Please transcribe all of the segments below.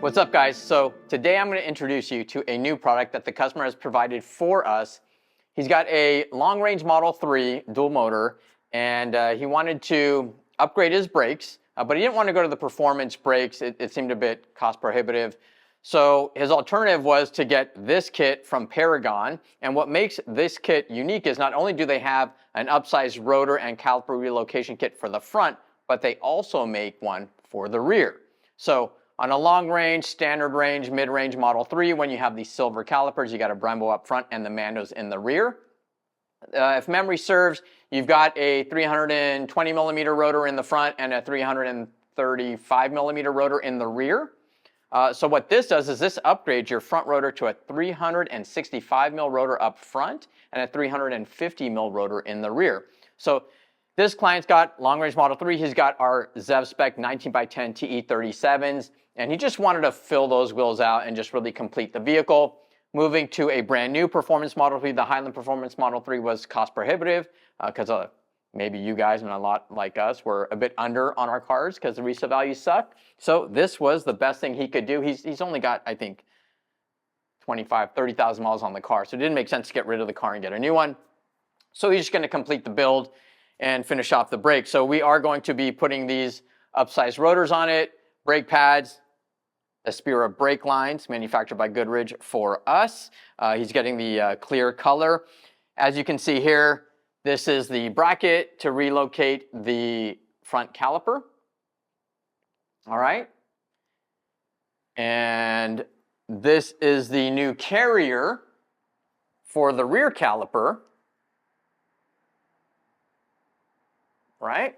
What's up, guys? So today I'm going to introduce you to a new product that the customer has provided for us. He's got a long-range Model 3 dual motor, and he wanted to upgrade his brakes, but he didn't want to go to the performance brakes. It seemed a bit cost prohibitive. So his alternative was to get this kit from Paragon. And what makes this kit unique is not only do they have an upsized rotor and caliper relocation kit for the front, but they also make one for the rear. So on a long range, standard range, mid-range Model 3, when you have these silver calipers, you got a Brembo up front and the Mandos in the rear. If memory serves, you've got a 320 millimeter rotor in the front and a 335 millimeter rotor in the rear. So what this does is this upgrades your front rotor to a 365 mil rotor up front and a 350 mil rotor in the rear. So this client's got long-range Model 3. He's got our ZEV spec 19x10 TE37s, and he just wanted to fill those wheels out and just really complete the vehicle. Moving to a brand new performance Model 3, the Highland Performance Model 3 was cost prohibitive because maybe you guys and a lot like us were a bit under on our cars because the resale values suck. So this was the best thing he could do. He's only got, I think, 30,000 miles on the car, so it didn't make sense to get rid of the car and get a new one. So he's just going to complete the build and finish off the brakes. So we are going to be putting these upsized rotors on it, brake pads, Aspira brake lines manufactured by Goodrich for us. He's getting the clear color. As you can see here, this is the bracket to relocate the front caliper. All right. And this is the new carrier for the rear caliper. Right?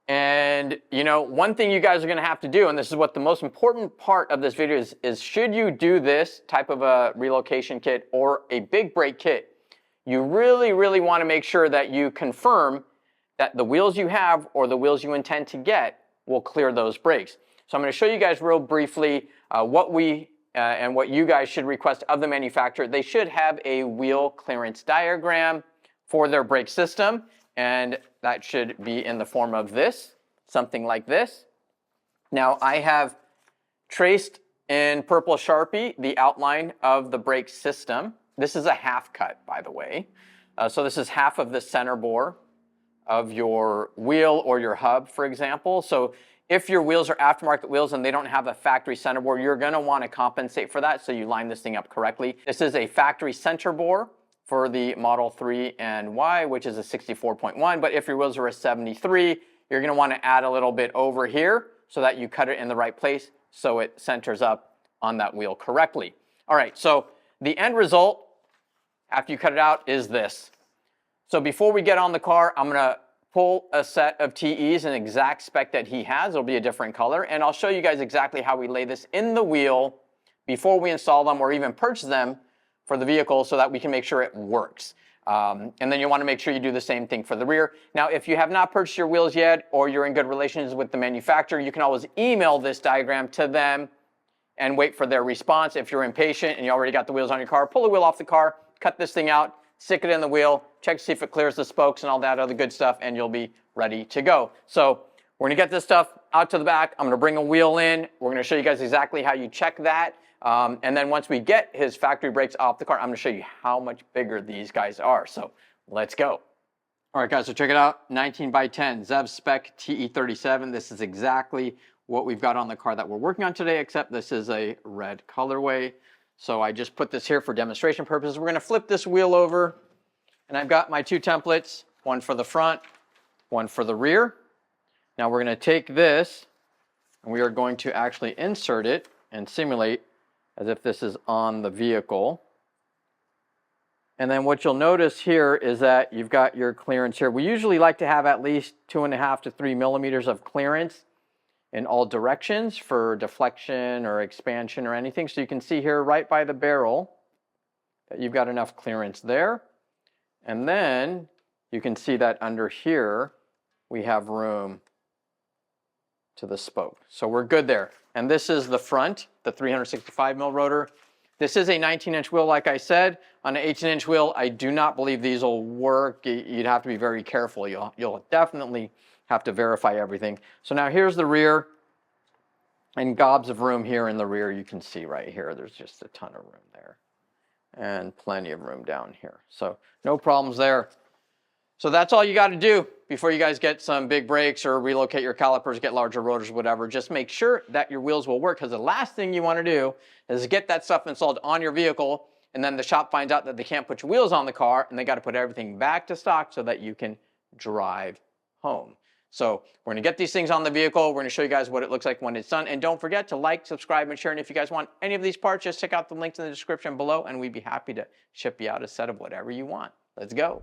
And you know, one thing you guys are going to have to do, and this is what the most important part of this video is should you do this type of a relocation kit or a big brake kit, you really want to make sure that you confirm that the wheels you have or the wheels you intend to get will clear those brakes. So I'm going to show you guys real briefly what we and what you guys should request of the manufacturer. They should have a wheel clearance diagram for their brake system. And that should be in the form of this, something like this. Now I have traced in purple Sharpie the outline of the brake system. This is a half cut, by the way. So this is half of the center bore of your wheel or your hub, for example. So if your wheels are aftermarket wheels and they don't have a factory center bore, you're going to want to compensate for that so you line this thing up correctly. This is a factory center bore for the Model 3 and Y, which is a 64.1, but if your wheels are a 73, you're going to want to add a little bit over here so that you cut it in the right place so it centers up on that wheel correctly. All right, so the end result after you cut it out is this. So before we get on the car, I'm going to pull a set of TEs, an exact spec that he has. It'll be a different color, and I'll show you guys exactly how we lay this in the wheel before we install them or even purchase them for the vehicle so that we can make sure it works. And then you want to make sure you do the same thing for the rear. Now, if you have not purchased your wheels yet or you're in good relations with the manufacturer, you can always email this diagram to them and wait for their response. If you're impatient and you already got the wheels on your car, pull the wheel off the car, cut this thing out, stick it in the wheel, check to see if it clears the spokes and all that other good stuff, and you'll be ready to go. So we're going to get this stuff out to the back. I'm going to bring a wheel in. We're going to show you guys exactly how you check that. And then once we get his factory brakes off the car, I'm going to show you how much bigger these guys are. So let's go. All right, guys, so check it out. 19x10 ZEV spec TE37. This is exactly what we've got on the car that we're working on today, except this is a red colorway. So I just put this here for demonstration purposes. We're going to flip this wheel over, and I've got my two templates, one for the front, one for the rear. Now we're going to take this, and we are going to actually insert it and simulate as if this is on the vehicle. And then what you'll notice here is that you've got your clearance here. We usually like to have at least 2.5 to 3 millimeters of clearance in all directions for deflection or expansion or anything. So you can see here right by the barrel that you've got enough clearance there. And then you can see that under here we have room to the spoke. So we're good there. And this is the front, the 365 mil rotor. This is a 19-inch wheel, like I said. On an 18-inch wheel, I do not believe these will work. You'd have to be very careful. You'll definitely have to verify everything. So now here's the rear. And gobs of room here in the rear. You can see right here, there's just a ton of room there. And plenty of room down here. So no problems there. So that's all you got to do before you guys get some big brakes or relocate your calipers, get larger rotors, whatever. Just make sure that your wheels will work, because the last thing you want to do is get that stuff installed on your vehicle, and then the shop finds out that they can't put your wheels on the car, and they got to put everything back to stock so that you can drive home. So we're going to get these things on the vehicle. We're going to show you guys what it looks like when it's done. And don't forget to like, subscribe, and share. And if you guys want any of these parts, just check out the links in the description below, and we'd be happy to ship you out a set of whatever you want. Let's go.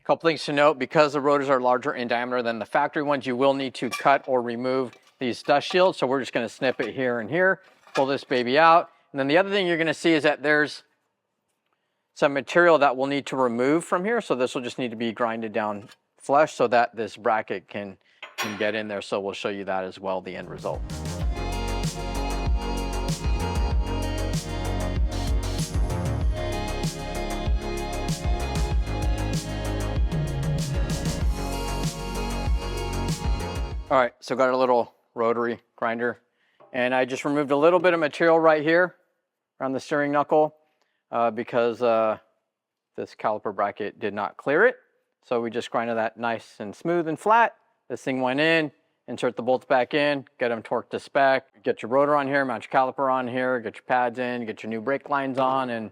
Couple things to note: because the rotors are larger in diameter than the factory ones, you will need to cut or remove these dust shields. So we're just going to snip it here and here, pull this baby out. And then the other thing you're going to see is that there's some material that we'll need to remove from here. So this will just need to be grinded down flush so that this bracket can get in there. So we'll show you that as well, the end result. All right, so got a little rotary grinder, and I just removed a little bit of material right here around the steering knuckle because this caliper bracket did not clear it. So we just grinded that nice and smooth and flat. This thing went in, insert the bolts back in, get them torqued to spec, get your rotor on here, mount your caliper on here, get your pads in, get your new brake lines on, and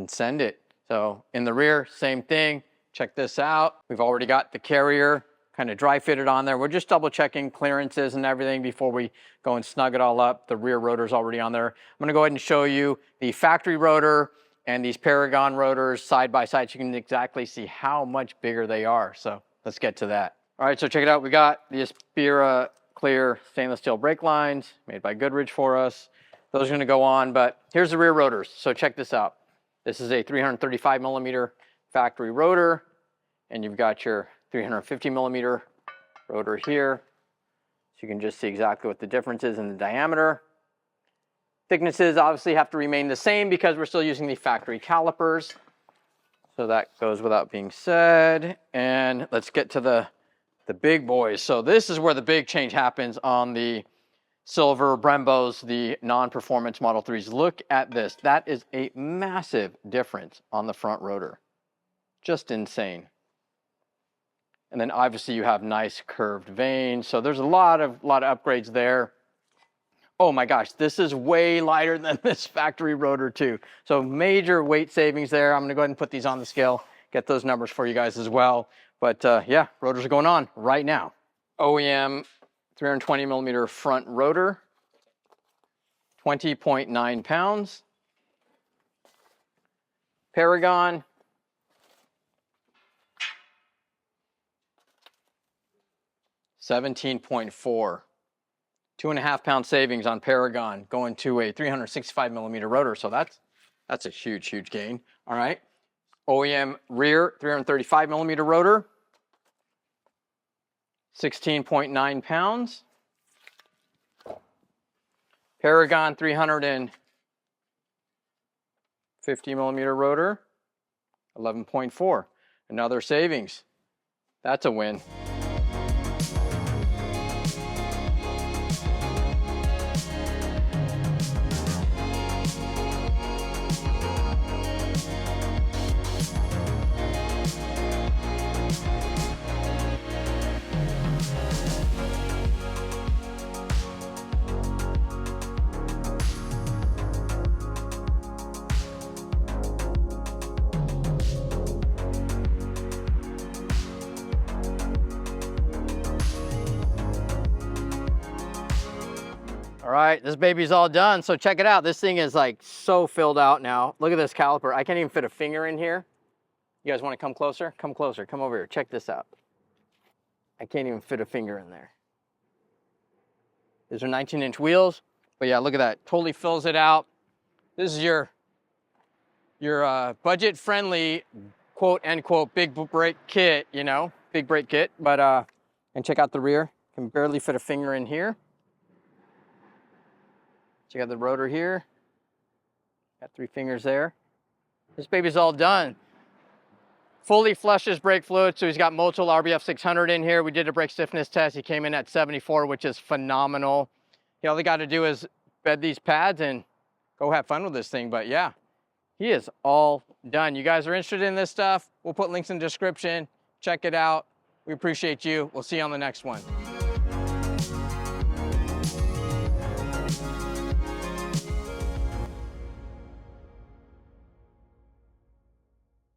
send it. So in the rear, same thing. Check this out. We've already got the carrier kind of dry fitted on there. We're just double checking clearances and everything before we go and snug it all up. The rear rotor's already on there. I'm gonna go ahead and show you the factory rotor and these Paragon rotors side by side so you can exactly see how much bigger they are. So let's get to that. All right, so check it out. We got the Aspira clear stainless steel brake lines made by Goodrich for us. Those are gonna go on, but here's the rear rotors. So check this out. This is a 335 millimeter factory rotor, and you've got your 350 millimeter rotor here. So you can just see exactly what the difference is in the diameter. Thicknesses obviously have to remain the same because we're still using the factory calipers. So that goes without being said. And let's get to the big boys. So this is where the big change happens on the silver Brembos, the non-performance Model 3s. Look at this. That is a massive difference on the front rotor. Just insane. And then obviously you have nice curved vanes. So there's a lot of upgrades there. Oh my gosh, this is way lighter than this factory rotor too. So major weight savings there. I'm gonna go ahead and put these on the scale, get those numbers for you guys as well. But yeah, rotors are going on right now. OEM 320 millimeter front rotor, 20.9 pounds. Paragon, 17.4. 2.5 pound savings on Paragon going to a 365 millimeter rotor. So that's a huge gain. All right. OEM rear 335 millimeter rotor, 16.9 pounds. Paragon 350 millimeter rotor, 11.4. Another savings. That's a win. All right, this baby's all done. So check it out. This thing is like so filled out now. Look at this caliper. I can't even fit a finger in here. You guys want to come closer? Come closer. Come over here. Check this out. I can't even fit a finger in there. These are 19-inch wheels. But yeah, look at that. Totally fills it out. This is your budget-friendly, quote unquote, big brake kit, you know, big brake kit. But and check out the rear. Can barely fit a finger in here. Check out the rotor here. Got 3 fingers there. This baby's all done. Fully flushes brake fluid, so he's got Motul RBF 600 in here. We did a brake stiffness test. He came in at 74, which is phenomenal. All they got to do is bed these pads and go have fun with this thing. But yeah, he is all done. You guys are interested in this stuff? We'll put links in the description. Check it out. We appreciate you. We'll see you on the next one.